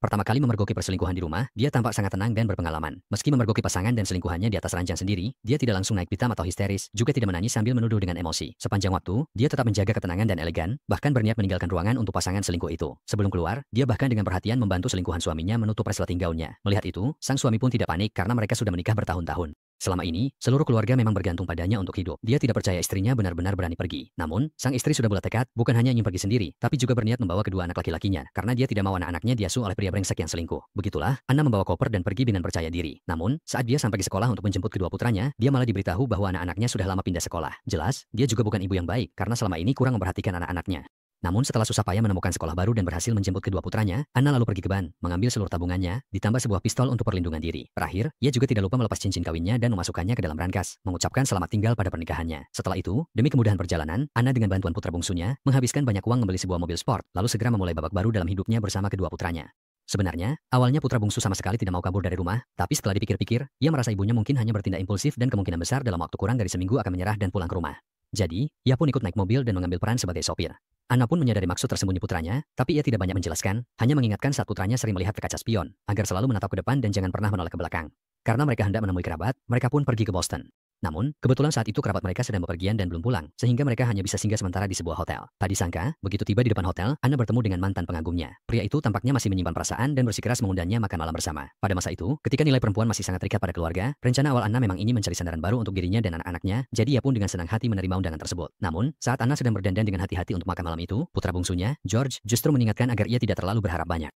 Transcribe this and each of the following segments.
Pertama kali memergoki perselingkuhan di rumah, dia tampak sangat tenang dan berpengalaman. Meski memergoki pasangan dan selingkuhannya di atas ranjang sendiri, dia tidak langsung naik pitam atau histeris, juga tidak menangis sambil menuduh dengan emosi. Sepanjang waktu, dia tetap menjaga ketenangan dan elegan, bahkan berniat meninggalkan ruangan untuk pasangan selingkuh itu. Sebelum keluar, dia bahkan dengan perhatian membantu selingkuhan suaminya menutup resleting gaunnya. Melihat itu, sang suami pun tidak panik karena mereka sudah menikah bertahun-tahun. Selama ini, seluruh keluarga memang bergantung padanya untuk hidup. Dia tidak percaya istrinya benar-benar berani pergi. Namun, sang istri sudah bulat tekad, bukan hanya ingin pergi sendiri, tapi juga berniat membawa kedua anak laki-lakinya, karena dia tidak mau anak-anaknya diasuh oleh pria brengsek yang selingkuh. Begitulah, Anna membawa koper dan pergi dengan percaya diri. Namun, saat dia sampai ke sekolah untuk menjemput kedua putranya, dia malah diberitahu bahwa anak-anaknya sudah lama pindah sekolah. Jelas, dia juga bukan ibu yang baik, karena selama ini kurang memperhatikan anak-anaknya. Namun setelah susah payah menemukan sekolah baru dan berhasil menjemput kedua putranya, Anna lalu pergi ke ban, mengambil seluruh tabungannya, ditambah sebuah pistol untuk perlindungan diri. Terakhir, ia juga tidak lupa melepas cincin kawinnya dan memasukkannya ke dalam brankas, mengucapkan selamat tinggal pada pernikahannya. Setelah itu, demi kemudahan perjalanan, Anna dengan bantuan putra bungsunya, menghabiskan banyak uang membeli sebuah mobil sport, lalu segera memulai babak baru dalam hidupnya bersama kedua putranya. Sebenarnya, awalnya putra bungsu sama sekali tidak mau kabur dari rumah, tapi setelah dipikir-pikir, ia merasa ibunya mungkin hanya bertindak impulsif dan kemungkinan besar dalam waktu kurang dari seminggu akan menyerah dan pulang ke rumah. Jadi, ia pun ikut naik mobil dan mengambil peran sebagai sopir. Anna pun menyadari maksud tersembunyi putranya, tapi ia tidak banyak menjelaskan, hanya mengingatkan saat putranya sering melihat ke kaca spion, agar selalu menatap ke depan dan jangan pernah menoleh ke belakang. Karena mereka hendak menemui kerabat, mereka pun pergi ke Boston. Namun, kebetulan saat itu kerabat mereka sedang bepergian dan belum pulang, sehingga mereka hanya bisa singgah sementara di sebuah hotel. Tak disangka, begitu tiba di depan hotel, Anna bertemu dengan mantan pengagumnya. Pria itu tampaknya masih menyimpan perasaan dan bersikeras mengundangnya makan malam bersama. Pada masa itu, ketika nilai perempuan masih sangat terikat pada keluarga, rencana awal Anna memang ingin mencari sandaran baru untuk dirinya dan anak-anaknya, jadi ia pun dengan senang hati menerima undangan tersebut. Namun, saat Anna sedang berdandan dengan hati-hati untuk makan malam itu, putra bungsunya, George, justru mengingatkan agar ia tidak terlalu berharap banyak.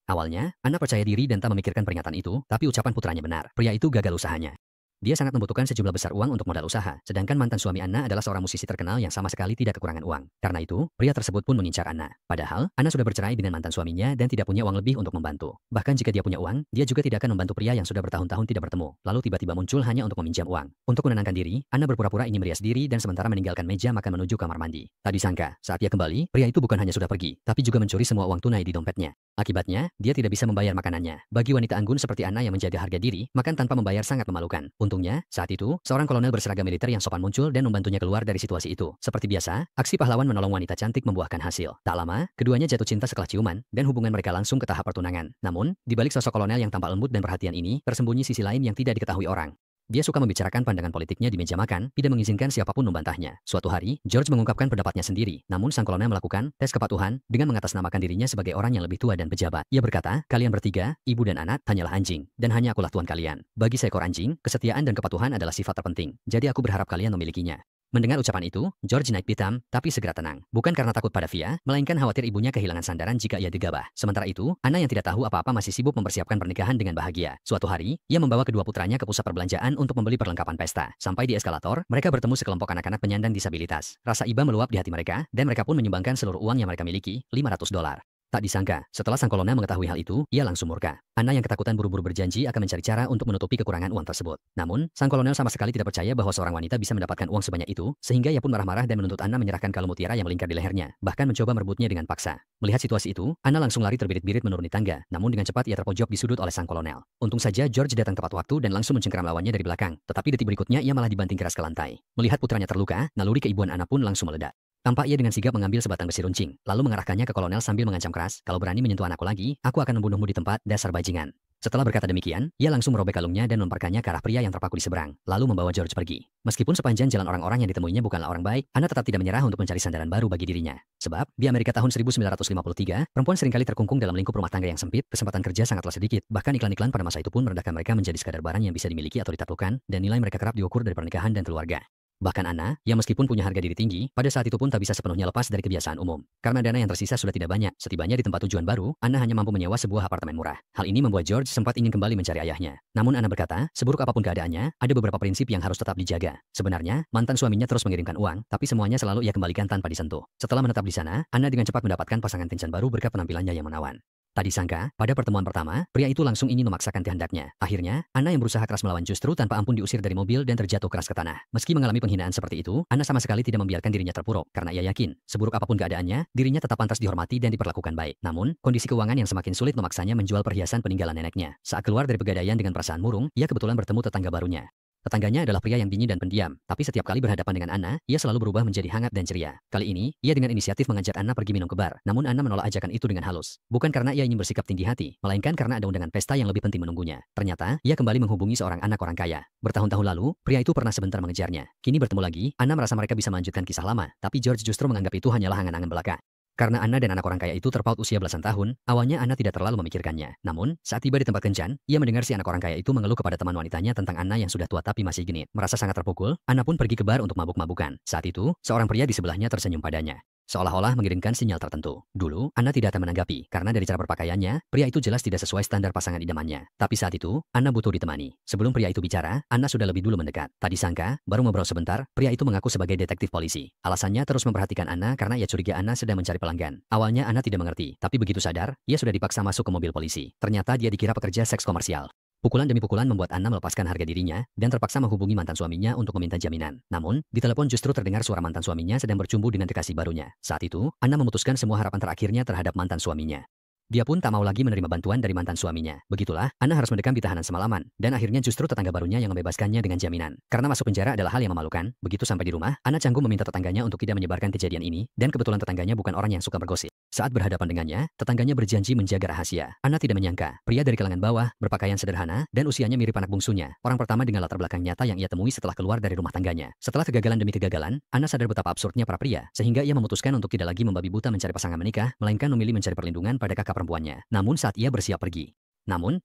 Awalnya, Anna percaya diri dan tak memikirkan peringatan itu, tapi ucapan putranya benar. Pria itu gagal usahanya. Dia sangat membutuhkan sejumlah besar uang untuk modal usaha, sedangkan mantan suami Anna adalah seorang musisi terkenal yang sama sekali tidak kekurangan uang. Karena itu, pria tersebut pun mengincar Anna. Padahal, Anna sudah bercerai dengan mantan suaminya dan tidak punya uang lebih untuk membantu. Bahkan jika dia punya uang, dia juga tidak akan membantu pria yang sudah bertahun-tahun tidak bertemu, lalu tiba-tiba muncul hanya untuk meminjam uang. Untuk menenangkan diri, Anna berpura-pura ingin merias diri dan sementara meninggalkan meja makan menuju kamar mandi. Tak disangka, saat ia kembali, pria itu bukan hanya sudah pergi, tapi juga mencuri semua uang tunai di dompetnya. Akibatnya, dia tidak bisa membayar makanannya. Bagi wanita anggun seperti Anna yang menjaga harga diri, makan tanpa membayar sangat memalukan. Untungnya, saat itu, seorang kolonel berseragam militer yang sopan muncul dan membantunya keluar dari situasi itu. Seperti biasa, aksi pahlawan menolong wanita cantik membuahkan hasil. Tak lama, keduanya jatuh cinta setelah ciuman, dan hubungan mereka langsung ke tahap pertunangan. Namun, di balik sosok kolonel yang tampak lembut dan perhatian ini, tersembunyi sisi lain yang tidak diketahui orang. Dia suka membicarakan pandangan politiknya di meja makan, tidak mengizinkan siapapun membantahnya. Suatu hari, George mengungkapkan pendapatnya sendiri, namun sang kolonel melakukan tes kepatuhan dengan mengatasnamakan dirinya sebagai orang yang lebih tua dan pejabat. Ia berkata, kalian bertiga, ibu dan anak, hanyalah anjing, dan hanya akulah tuan kalian. Bagi seekor anjing, kesetiaan dan kepatuhan adalah sifat terpenting, jadi aku berharap kalian memilikinya. Mendengar ucapan itu, George naik pitam, tapi segera tenang. Bukan karena takut pada Via, melainkan khawatir ibunya kehilangan sandaran jika ia gegabah. Sementara itu, Anna yang tidak tahu apa-apa masih sibuk mempersiapkan pernikahan dengan bahagia. Suatu hari, ia membawa kedua putranya ke pusat perbelanjaan untuk membeli perlengkapan pesta. Sampai di eskalator, mereka bertemu sekelompok anak-anak penyandang disabilitas. Rasa iba meluap di hati mereka, dan mereka pun menyumbangkan seluruh uang yang mereka miliki, $500. Tak disangka, setelah sang kolonel mengetahui hal itu, ia langsung murka. Anna yang ketakutan buru-buru berjanji akan mencari cara untuk menutupi kekurangan uang tersebut. Namun, sang kolonel sama sekali tidak percaya bahwa seorang wanita bisa mendapatkan uang sebanyak itu, sehingga ia pun marah-marah dan menuntut Anna menyerahkan kalung mutiara yang melingkar di lehernya, bahkan mencoba merebutnya dengan paksa. Melihat situasi itu, Anna langsung lari terbirit-birit menuruni tangga, namun dengan cepat ia terpojok di sudut oleh sang kolonel. Untung saja George datang tepat waktu dan langsung mencengkeram lawannya dari belakang, tetapi detik berikutnya ia malah dibanting keras ke lantai. Melihat putranya terluka, naluri keibuan Anna pun langsung meledak. Tampak ia dengan sigap mengambil sebatang besi runcing, lalu mengarahkannya ke kolonel sambil mengancam keras, kalau berani menyentuh anakku lagi, aku akan membunuhmu di tempat, dasar bajingan. Setelah berkata demikian, ia langsung merobek kalungnya dan melemparkannya ke arah pria yang terpaku di seberang, lalu membawa George pergi. Meskipun sepanjang jalan orang-orang yang ditemuinya bukanlah orang baik, Anna tetap tidak menyerah untuk mencari sandaran baru bagi dirinya. Sebab, di Amerika tahun 1953, perempuan seringkali terkungkung dalam lingkup rumah tangga yang sempit, kesempatan kerja sangatlah sedikit, bahkan iklan-iklan pada masa itu pun merendahkan mereka menjadi sekadar barang yang bisa dimiliki atau ditaklukkan, dan nilai mereka kerap diukur dari pernikahan dan keluarga. Bahkan Anna, yang meskipun punya harga diri tinggi, pada saat itu pun tak bisa sepenuhnya lepas dari kebiasaan umum. Karena dana yang tersisa sudah tidak banyak, setibanya di tempat tujuan baru, Anna hanya mampu menyewa sebuah apartemen murah. Hal ini membuat George sempat ingin kembali mencari ayahnya. Namun Anna berkata, seburuk apapun keadaannya, ada beberapa prinsip yang harus tetap dijaga. Sebenarnya, mantan suaminya terus mengirimkan uang, tapi semuanya selalu ia kembalikan tanpa disentuh. Setelah menetap di sana, Anna dengan cepat mendapatkan pasangan kencan baru berkat penampilannya yang menawan. Tak disangka, pada pertemuan pertama, pria itu langsung ingin memaksakan kehendaknya. Akhirnya, Anna yang berusaha keras melawan justru tanpa ampun diusir dari mobil dan terjatuh keras ke tanah. Meski mengalami penghinaan seperti itu, Anna sama sekali tidak membiarkan dirinya terpuruk, karena ia yakin, seburuk apapun keadaannya, dirinya tetap pantas dihormati dan diperlakukan baik. Namun, kondisi keuangan yang semakin sulit memaksanya menjual perhiasan peninggalan neneknya. Saat keluar dari pegadaian dengan perasaan murung, ia kebetulan bertemu tetangga barunya. Tetangganya adalah pria yang dingin dan pendiam, tapi setiap kali berhadapan dengan Anna, ia selalu berubah menjadi hangat dan ceria. Kali ini, ia dengan inisiatif mengajak Anna pergi minum ke bar, namun Anna menolak ajakan itu dengan halus. Bukan karena ia ingin bersikap tinggi hati, melainkan karena ada undangan pesta yang lebih penting menunggunya. Ternyata, ia kembali menghubungi seorang anak orang kaya. Bertahun-tahun lalu, pria itu pernah sebentar mengejarnya. Kini bertemu lagi, Anna merasa mereka bisa melanjutkan kisah lama, tapi George justru menganggap itu hanyalah angan-angan belaka. Karena Anna dan anak orang kaya itu terpaut usia belasan tahun, awalnya Anna tidak terlalu memikirkannya. Namun, saat tiba di tempat kencan, ia mendengar si anak orang kaya itu mengeluh kepada teman wanitanya tentang Anna yang sudah tua tapi masih genit. Merasa sangat terpukul, Anna pun pergi ke bar untuk mabuk-mabukan. Saat itu, seorang pria di sebelahnya tersenyum padanya, seolah-olah mengirimkan sinyal tertentu. Dulu, Anna tidak akan menanggapi, karena dari cara berpakaiannya, pria itu jelas tidak sesuai standar pasangan idamannya. Tapi saat itu, Anna butuh ditemani. Sebelum pria itu bicara, Anna sudah lebih dulu mendekat. Tak disangka, baru ngobrol sebentar, pria itu mengaku sebagai detektif polisi. Alasannya terus memperhatikan Anna karena ia curiga Anna sedang mencari pelanggan. Awalnya Anna tidak mengerti, tapi begitu sadar, ia sudah dipaksa masuk ke mobil polisi. Ternyata dia dikira pekerja seks komersial. Pukulan demi pukulan membuat Anna melepaskan harga dirinya dan terpaksa menghubungi mantan suaminya untuk meminta jaminan. Namun, di telepon justru terdengar suara mantan suaminya sedang bercumbu dengan kekasih barunya. Saat itu, Anna memutuskan semua harapan terakhirnya terhadap mantan suaminya. Dia pun tak mau lagi menerima bantuan dari mantan suaminya. Begitulah, Anna harus mendekam di tahanan semalaman. Dan akhirnya justru tetangga barunya yang membebaskannya dengan jaminan. Karena masuk penjara adalah hal yang memalukan, begitu sampai di rumah, Anna canggung meminta tetangganya untuk tidak menyebarkan kejadian ini, dan kebetulan tetangganya bukan orang yang suka bergosip. Saat berhadapan dengannya, tetangganya berjanji menjaga rahasia. Anna tidak menyangka, pria dari kalangan bawah, berpakaian sederhana, dan usianya mirip anak bungsunya. Orang pertama dengan latar belakang nyata yang ia temui setelah keluar dari rumah tangganya. Setelah kegagalan demi kegagalan, Anna sadar betapa absurdnya para pria, sehingga ia memutuskan untuk tidak lagi membabi buta mencari pasangan menikah, melainkan memilih mencari perlindungan pada kakak perempuannya. Namun saat ia bersiap pergi,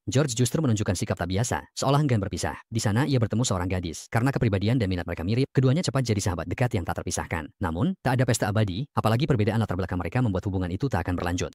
George justru menunjukkan sikap tak biasa, seolah enggan berpisah. Di sana ia bertemu seorang gadis. Karena kepribadian dan minat mereka mirip, keduanya cepat jadi sahabat dekat yang tak terpisahkan. Namun, tak ada pesta abadi, apalagi perbedaan latar belakang mereka membuat hubungan itu tak akan berlanjut.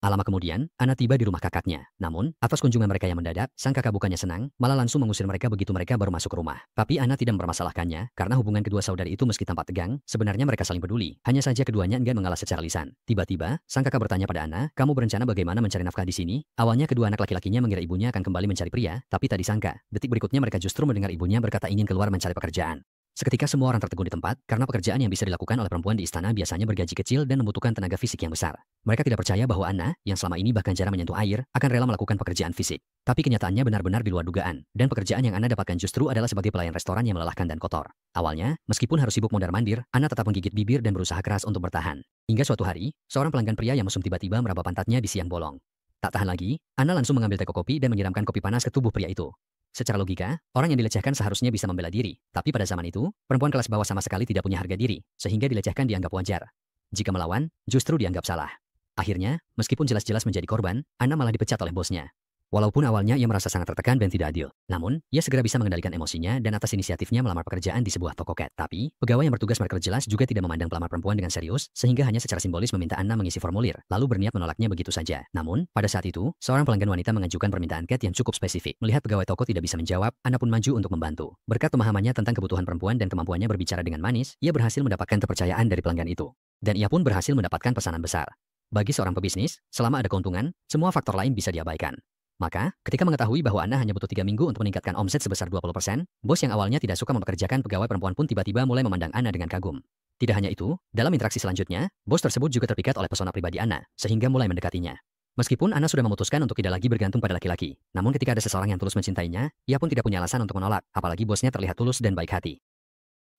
Lama kemudian, Anna tiba di rumah kakaknya. Namun, atas kunjungan mereka yang mendadak, sang kakak bukannya senang, malah langsung mengusir mereka begitu mereka baru masuk ke rumah. Tapi Anna tidak mempermasalahkannya, karena hubungan kedua saudari itu meski tampak tegang, sebenarnya mereka saling peduli. Hanya saja keduanya enggan mengalah secara lisan. Tiba-tiba, sang kakak bertanya pada Anna, "Kamu berencana bagaimana mencari nafkah di sini?" Awalnya kedua anak laki-lakinya mengira ibunya akan kembali mencari pria, tapi tak disangka, detik berikutnya mereka justru mendengar ibunya berkata ingin keluar mencari pekerjaan. Seketika semua orang tertegun di tempat, karena pekerjaan yang bisa dilakukan oleh perempuan di istana biasanya bergaji kecil dan membutuhkan tenaga fisik yang besar. Mereka tidak percaya bahwa Anna, yang selama ini bahkan jarang menyentuh air, akan rela melakukan pekerjaan fisik. Tapi kenyataannya benar-benar di luar dugaan, dan pekerjaan yang Anna dapatkan justru adalah sebagai pelayan restoran yang melelahkan dan kotor. Awalnya, meskipun harus sibuk mondar-mandir, Anna tetap menggigit bibir dan berusaha keras untuk bertahan. Hingga suatu hari, seorang pelanggan pria yang mesum tiba-tiba meraba pantatnya di siang bolong. Tak tahan lagi, Anna langsung mengambil teko kopi dan menyiramkan kopi panas ke tubuh pria itu. Secara logika, orang yang dilecehkan seharusnya bisa membela diri. Tapi pada zaman itu, perempuan kelas bawah sama sekali tidak punya harga diri, sehingga dilecehkan dianggap wajar. Jika melawan, justru dianggap salah. Akhirnya, meskipun jelas-jelas menjadi korban, Anna malah dipecat oleh bosnya. Walaupun awalnya ia merasa sangat tertekan dan tidak adil. Namun, ia segera bisa mengendalikan emosinya dan atas inisiatifnya melamar pekerjaan di sebuah toko cat. Tapi, pegawai yang bertugas market jelas juga tidak memandang pelamar perempuan dengan serius, sehingga hanya secara simbolis meminta Anna mengisi formulir, lalu berniat menolaknya begitu saja. Namun, pada saat itu, seorang pelanggan wanita mengajukan permintaan cat yang cukup spesifik. Melihat pegawai toko tidak bisa menjawab, Anna pun maju untuk membantu. Berkat pemahamannya tentang kebutuhan perempuan dan kemampuannya berbicara dengan manis, ia berhasil mendapatkan kepercayaan dari pelanggan itu. Dan ia pun berhasil mendapatkan pesanan besar. Bagi seorang pebisnis, selama ada keuntungan, semua faktor lain bisa diabaikan. Maka, ketika mengetahui bahwa Anna hanya butuh 3 minggu untuk meningkatkan omset sebesar 20%, bos yang awalnya tidak suka mempekerjakan pegawai perempuan pun tiba-tiba mulai memandang Anna dengan kagum. Tidak hanya itu, dalam interaksi selanjutnya, bos tersebut juga terpikat oleh pesona pribadi Anna, sehingga mulai mendekatinya. Meskipun Anna sudah memutuskan untuk tidak lagi bergantung pada laki-laki, namun ketika ada seseorang yang tulus mencintainya, ia pun tidak punya alasan untuk menolak, apalagi bosnya terlihat tulus dan baik hati.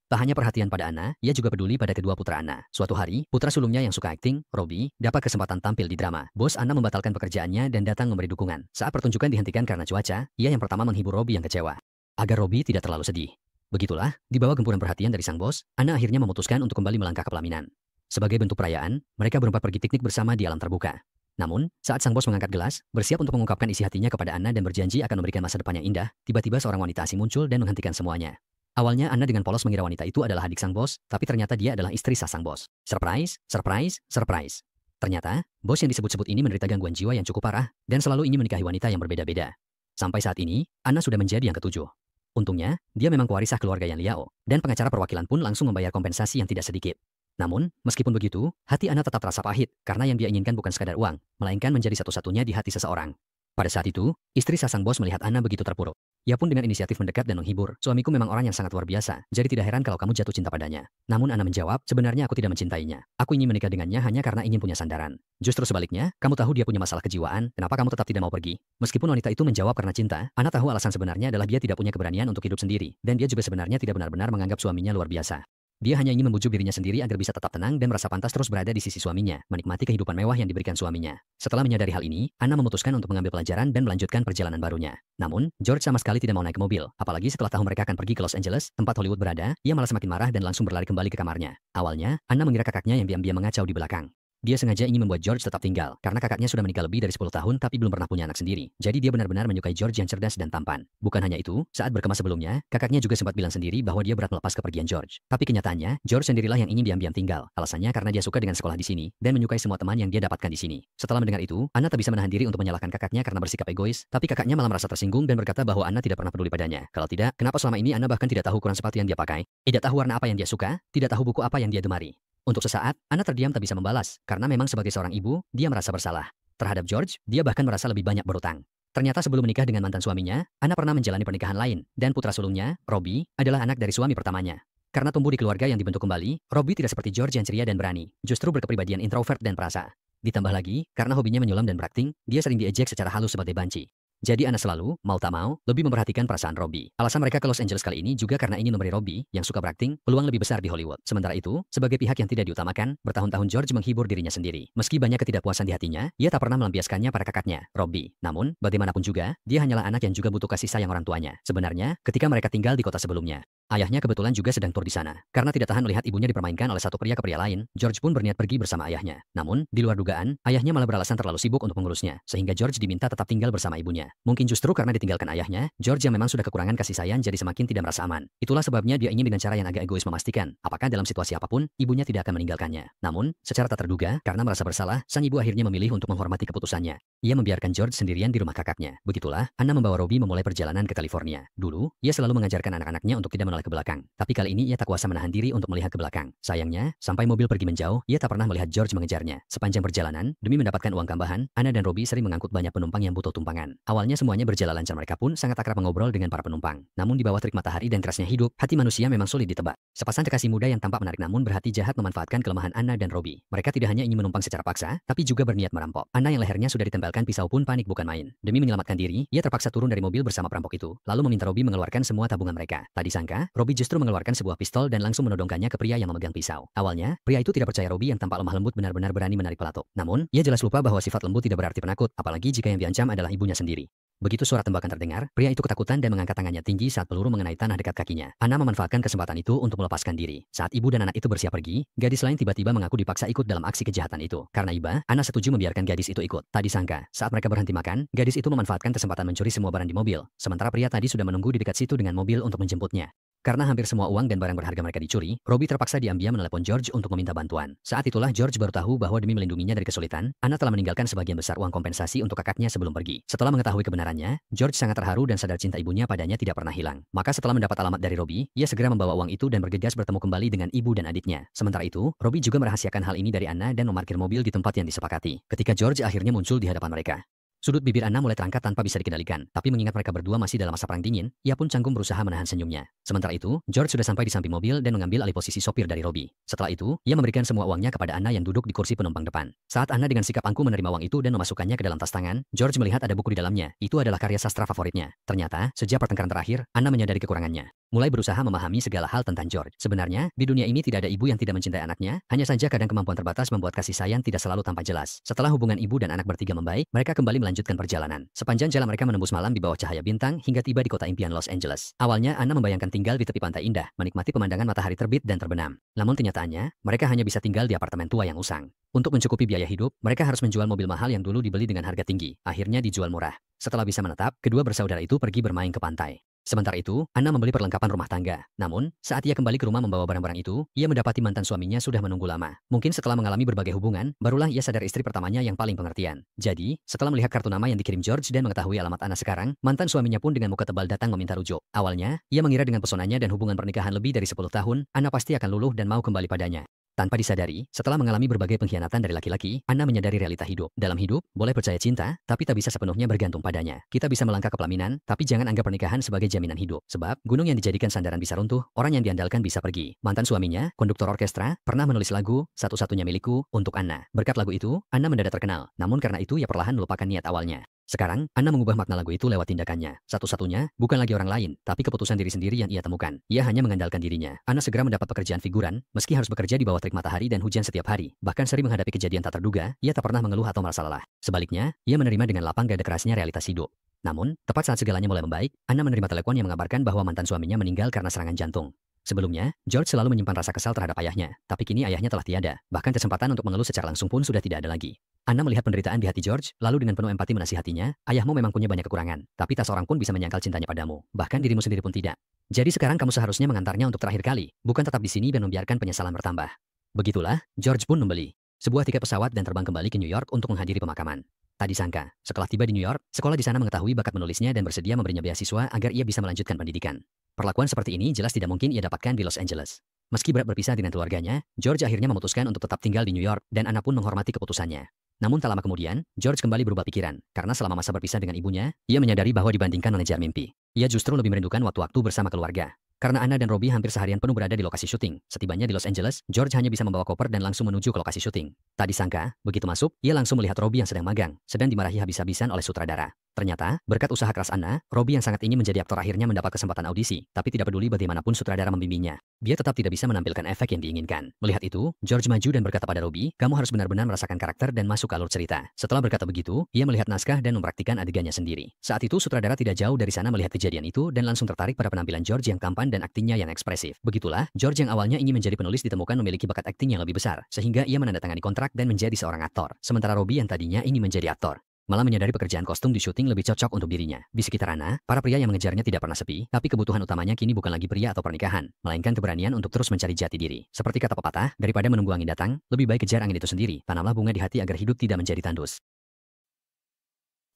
Tak hanya perhatian pada Anna, ia juga peduli pada kedua putra Anna. Suatu hari, putra sulungnya yang suka akting, Robbie, dapat kesempatan tampil di drama. Bos Anna membatalkan pekerjaannya dan datang memberi dukungan. Saat pertunjukan dihentikan karena cuaca, ia yang pertama menghibur Robbie yang kecewa, agar Robbie tidak terlalu sedih. Begitulah, di bawah gempuran perhatian dari sang bos, Anna akhirnya memutuskan untuk kembali melangkah ke pelaminan. Sebagai bentuk perayaan, mereka berempat pergi piknik bersama di alam terbuka. Namun, saat sang bos mengangkat gelas, bersiap untuk mengungkapkan isi hatinya kepada Anna dan berjanji akan memberikan masa depan yang indah, tiba-tiba seorang wanita asing muncul dan menghentikan semuanya. Awalnya Anna dengan polos mengira wanita itu adalah adik sang bos, tapi ternyata dia adalah istri sah sang bos. Surprise, surprise, surprise. Ternyata, bos yang disebut-sebut ini menderita gangguan jiwa yang cukup parah, dan selalu ingin menikahi wanita yang berbeda-beda. Sampai saat ini, Anna sudah menjadi yang ketujuh. Untungnya, dia memang pewarisah keluarga yang Liao, dan pengacara perwakilan pun langsung membayar kompensasi yang tidak sedikit. Namun, meskipun begitu, hati Anna tetap terasa pahit, karena yang dia inginkan bukan sekadar uang, melainkan menjadi satu-satunya di hati seseorang. Pada saat itu, istri Sasang Bos melihat Anna begitu terpuruk. Ia pun dengan inisiatif mendekat dan menghibur, suamiku memang orang yang sangat luar biasa, jadi tidak heran kalau kamu jatuh cinta padanya. Namun Anna menjawab, sebenarnya aku tidak mencintainya. Aku ingin menikah dengannya hanya karena ingin punya sandaran. Justru sebaliknya, kamu tahu dia punya masalah kejiwaan, kenapa kamu tetap tidak mau pergi? Meskipun wanita itu menjawab karena cinta, Anna tahu alasan sebenarnya adalah dia tidak punya keberanian untuk hidup sendiri, dan dia juga sebenarnya tidak benar-benar menganggap suaminya luar biasa. Dia hanya ingin membujuk dirinya sendiri agar bisa tetap tenang dan merasa pantas terus berada di sisi suaminya, menikmati kehidupan mewah yang diberikan suaminya. Setelah menyadari hal ini, Anna memutuskan untuk mengambil pelajaran dan melanjutkan perjalanan barunya. Namun, George sama sekali tidak mau naik mobil, apalagi setelah tahu mereka akan pergi ke Los Angeles, tempat Hollywood berada, ia malah semakin marah dan langsung berlari kembali ke kamarnya. Awalnya, Anna mengira kakaknya yang diam-diam mengacau di belakang. Dia sengaja ingin membuat George tetap tinggal, karena kakaknya sudah menikah lebih dari 10 tahun tapi belum pernah punya anak sendiri. Jadi dia benar-benar menyukai George yang cerdas dan tampan. Bukan hanya itu, saat berkemas sebelumnya, kakaknya juga sempat bilang sendiri bahwa dia berat melepas kepergian George. Tapi kenyataannya, George sendirilah yang ingin diam-diam tinggal. Alasannya karena dia suka dengan sekolah di sini, dan menyukai semua teman yang dia dapatkan di sini. Setelah mendengar itu, Anna tak bisa menahan diri untuk menyalahkan kakaknya karena bersikap egois, tapi kakaknya malah merasa tersinggung dan berkata bahwa Anna tidak pernah peduli padanya. Kalau tidak, kenapa selama ini Anna bahkan tidak tahu ukuran sepatu yang dia pakai, tidak tahu warna apa yang dia suka, tidak tahu buku apa yang dia gemari. Untuk sesaat, Anna terdiam tak bisa membalas, karena memang sebagai seorang ibu, dia merasa bersalah. Terhadap George, dia bahkan merasa lebih banyak berutang. Ternyata sebelum menikah dengan mantan suaminya, Anna pernah menjalani pernikahan lain, dan putra sulungnya, Robbie, adalah anak dari suami pertamanya. Karena tumbuh di keluarga yang dibentuk kembali, Robbie tidak seperti George yang ceria dan berani, justru berkepribadian introvert dan perasa. Ditambah lagi, karena hobinya menyulam dan berakting, dia sering diejek secara halus sebagai banci. Jadi Anna selalu, mau tak mau, lebih memperhatikan perasaan Robbie. Alasan mereka ke Los Angeles kali ini juga karena ingin memberi Robbie, yang suka berakting, peluang lebih besar di Hollywood. Sementara itu, sebagai pihak yang tidak diutamakan, bertahun-tahun George menghibur dirinya sendiri. Meski banyak ketidakpuasan di hatinya, ia tak pernah melampiaskannya pada kakaknya, Robbie. Namun, bagaimanapun juga, dia hanyalah anak yang juga butuh kasih sayang orang tuanya. Sebenarnya, ketika mereka tinggal di kota sebelumnya, ayahnya kebetulan juga sedang tur di sana. Karena tidak tahan melihat ibunya dipermainkan oleh satu pria ke pria lain, George pun berniat pergi bersama ayahnya. Namun, di luar dugaan, ayahnya malah beralasan terlalu sibuk untuk mengurusnya, sehingga George diminta tetap tinggal bersama ibunya. Mungkin justru karena ditinggalkan ayahnya, George yang memang sudah kekurangan kasih sayang jadi semakin tidak merasa aman. Itulah sebabnya dia ingin dengan cara yang agak egois memastikan, apakah dalam situasi apapun, ibunya tidak akan meninggalkannya. Namun, secara tak terduga, karena merasa bersalah, sang ibu akhirnya memilih untuk menghormati keputusannya. Ia membiarkan George sendirian di rumah kakaknya. Begitulah, Anna membawa Robbie memulai perjalanan ke California. Dulu, ia selalu mengajarkan anak-anaknya untuk tidak menoleh ke belakang. Tapi kali ini ia tak kuasa menahan diri untuk melihat ke belakang. Sayangnya, sampai mobil pergi menjauh, ia tak pernah melihat George mengejarnya. Sepanjang perjalanan, demi mendapatkan uang tambahan, Anna dan Robbie sering mengangkut banyak penumpang yang butuh tumpangan. Awalnya semuanya berjalan lancar, mereka pun sangat akrab mengobrol dengan para penumpang. Namun di bawah terik matahari dan kerasnya hidup, hati manusia memang sulit ditebak. Sepasang kekasih muda yang tampak menarik namun berhati jahat memanfaatkan kelemahan Anna dan Robbie. Mereka tidak hanya ingin menumpang secara paksa, tapi juga berniat merampok. Anna yang lehernya sudah ditempelkan pisau pun panik bukan main. Demi menyelamatkan diri, ia terpaksa turun dari mobil bersama perampok itu, lalu meminta Robbie mengeluarkan semua tabungan mereka. Tak disangka, Robbie justru mengeluarkan sebuah pistol dan langsung menodongkannya ke pria yang memegang pisau. Awalnya, pria itu tidak percaya Robbie yang tampak lemah lembut benar-benar berani menarik pelatuk. Namun, ia jelas lupa bahwa sifat lembut tidak berarti penakut, apalagi jika yang diancam adalah ibunya sendiri. Begitu suara tembakan terdengar, pria itu ketakutan dan mengangkat tangannya tinggi saat peluru mengenai tanah dekat kakinya. Anna memanfaatkan kesempatan itu untuk melepaskan diri. Saat ibu dan anak itu bersiap pergi, gadis lain tiba-tiba mengaku dipaksa ikut dalam aksi kejahatan itu. Karena iba, Anna setuju membiarkan gadis itu ikut. Tak disangka, saat mereka berhenti makan, gadis itu memanfaatkan kesempatan mencuri semua barang di mobil. Sementara pria tadi sudah menunggu di dekat situ dengan mobil untuk menjemputnya. Karena hampir semua uang dan barang berharga mereka dicuri, Robbie terpaksa diam-diam menelepon George untuk meminta bantuan. Saat itulah George baru tahu bahwa demi melindunginya dari kesulitan, Anna telah meninggalkan sebagian besar uang kompensasi untuk kakaknya sebelum pergi. Setelah mengetahui kebenarannya, George sangat terharu dan sadar cinta ibunya padanya tidak pernah hilang. Maka setelah mendapat alamat dari Robbie, ia segera membawa uang itu dan bergegas bertemu kembali dengan ibu dan adiknya. Sementara itu, Robbie juga merahasiakan hal ini dari Anna dan memarkir mobil di tempat yang disepakati. Ketika George akhirnya muncul di hadapan mereka, sudut bibir Anna mulai terangkat tanpa bisa dikendalikan, tapi mengingat mereka berdua masih dalam masa perang dingin, ia pun canggung berusaha menahan senyumnya. Sementara itu, George sudah sampai di samping mobil dan mengambil alih posisi sopir dari Robbie. Setelah itu, ia memberikan semua uangnya kepada Anna yang duduk di kursi penumpang depan. Saat Anna dengan sikap angkuh menerima uang itu dan memasukkannya ke dalam tas tangan, George melihat ada buku di dalamnya. Itu adalah karya sastra favoritnya. Ternyata, sejak pertengkaran terakhir, Anna menyadari kekurangannya. Mulai berusaha memahami segala hal tentang George. Sebenarnya, di dunia ini tidak ada ibu yang tidak mencintai anaknya, hanya saja kadang kemampuan terbatas membuat kasih sayang tidak selalu tampak jelas. Setelah hubungan ibu dan anak bertiga membaik, mereka kembali melanjutkan perjalanan. Sepanjang jalan mereka menembus malam di bawah cahaya bintang hingga tiba di kota impian Los Angeles. Awalnya Anna membayangkan tinggal di tepi pantai indah, menikmati pemandangan matahari terbit dan terbenam. Namun kenyataannya, mereka hanya bisa tinggal di apartemen tua yang usang. Untuk mencukupi biaya hidup, mereka harus menjual mobil mahal yang dulu dibeli dengan harga tinggi. Akhirnya dijual murah. Setelah bisa menetap, kedua bersaudara itu pergi bermain ke pantai. Sementara itu, Anna membeli perlengkapan rumah tangga. Namun, saat ia kembali ke rumah membawa barang-barang itu, ia mendapati mantan suaminya sudah menunggu lama. Mungkin setelah mengalami berbagai hubungan, barulah ia sadar istri pertamanya yang paling pengertian. Jadi, setelah melihat kartu nama yang dikirim George dan mengetahui alamat Anna sekarang, mantan suaminya pun dengan muka tebal datang meminta rujuk. Awalnya, ia mengira dengan pesonanya dan hubungan pernikahan lebih dari 10 tahun, Anna pasti akan luluh dan mau kembali padanya. Tanpa disadari, setelah mengalami berbagai pengkhianatan dari laki-laki, Anna menyadari realita hidup. Dalam hidup, boleh percaya cinta, tapi tak bisa sepenuhnya bergantung padanya. Kita bisa melangkah ke pelaminan, tapi jangan anggap pernikahan sebagai jaminan hidup. Sebab, gunung yang dijadikan sandaran bisa runtuh, orang yang diandalkan bisa pergi. Mantan suaminya, konduktor orkestra, pernah menulis lagu, Satu-satunya Milikku, untuk Anna. Berkat lagu itu, Anna mendadak terkenal. Namun karena itu ia perlahan melupakan niat awalnya. Sekarang, Anna mengubah makna lagu itu lewat tindakannya. Satu-satunya, bukan lagi orang lain, tapi keputusan diri sendiri yang ia temukan. Ia hanya mengandalkan dirinya. Anna segera mendapat pekerjaan figuran, meski harus bekerja di bawah terik matahari dan hujan setiap hari. Bahkan sering menghadapi kejadian tak terduga, ia tak pernah mengeluh atau merasa lelah. Sebaliknya, ia menerima dengan lapang dada kerasnya realitas hidup. Namun, tepat saat segalanya mulai membaik, Anna menerima telepon yang mengabarkan bahwa mantan suaminya meninggal karena serangan jantung. Sebelumnya, George selalu menyimpan rasa kesal terhadap ayahnya, tapi kini ayahnya telah tiada. Bahkan kesempatan untuk mengeluh secara langsung pun sudah tidak ada lagi. Anna melihat penderitaan di hati George, lalu dengan penuh empati menasihatinya, ayahmu memang punya banyak kekurangan, tapi tak seorang pun bisa menyangkal cintanya padamu, bahkan dirimu sendiri pun tidak. Jadi sekarang kamu seharusnya mengantarnya untuk terakhir kali, bukan tetap di sini dan membiarkan penyesalan bertambah. Begitulah, George pun membeli sebuah tiket pesawat dan terbang kembali ke New York untuk menghadiri pemakaman. Tak disangka, setelah tiba di New York, sekolah di sana mengetahui bakat menulisnya dan bersedia memberinya beasiswa agar ia bisa melanjutkan pendidikan. Perlakuan seperti ini jelas tidak mungkin ia dapatkan di Los Angeles. Meski berat berpisah dengan keluarganya, George akhirnya memutuskan untuk tetap tinggal di New York dan Anna pun menghormati keputusannya. Namun tak lama kemudian, George kembali berubah pikiran, karena selama masa berpisah dengan ibunya, ia menyadari bahwa dibandingkan mengejar mimpi, ia justru lebih merindukan waktu-waktu bersama keluarga. Karena Anna dan Robbie hampir seharian penuh berada di lokasi syuting. Setibanya di Los Angeles, George hanya bisa membawa koper dan langsung menuju ke lokasi syuting. Tak disangka, begitu masuk, ia langsung melihat Robbie yang sedang magang, sedang dimarahi habis-habisan oleh sutradara. Ternyata, berkat usaha keras Anna, Robbie yang sangat ingin menjadi aktor akhirnya mendapat kesempatan audisi, tapi tidak peduli bagaimanapun sutradara membimbingnya. Dia tetap tidak bisa menampilkan efek yang diinginkan. Melihat itu, George maju dan berkata pada Robbie, kamu harus benar-benar merasakan karakter dan masuk ke alur cerita. Setelah berkata begitu, ia melihat naskah dan mempraktikkan adegannya sendiri. Saat itu sutradara tidak jauh dari sana melihat kejadian itu dan langsung tertarik pada penampilan George yang tampan dan aktingnya yang ekspresif. Begitulah, George yang awalnya ingin menjadi penulis ditemukan memiliki bakat akting yang lebih besar, sehingga ia menandatangani kontrak dan menjadi seorang aktor. Sementara Robbie yang tadinya ingin menjadi aktor, malah menyadari pekerjaan kostum di syuting lebih cocok untuk dirinya. Di sekitar Anna, para pria yang mengejarnya tidak pernah sepi, tapi kebutuhan utamanya kini bukan lagi pria atau pernikahan, melainkan keberanian untuk terus mencari jati diri. Seperti kata pepatah, daripada menunggu angin datang, lebih baik kejar angin itu sendiri. Tanamlah bunga di hati agar hidup tidak menjadi tandus.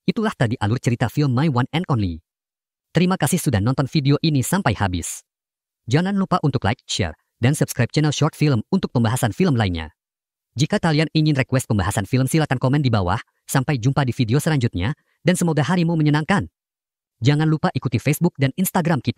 Itulah tadi alur cerita film My One and Only. Terima kasih sudah nonton video ini sampai habis. Jangan lupa untuk like, share, dan subscribe channel Short Film untuk pembahasan film lainnya. Jika kalian ingin request pembahasan film silakan komen di bawah. Sampai jumpa di video selanjutnya, dan semoga harimu menyenangkan. Jangan lupa ikuti Facebook dan Instagram kita.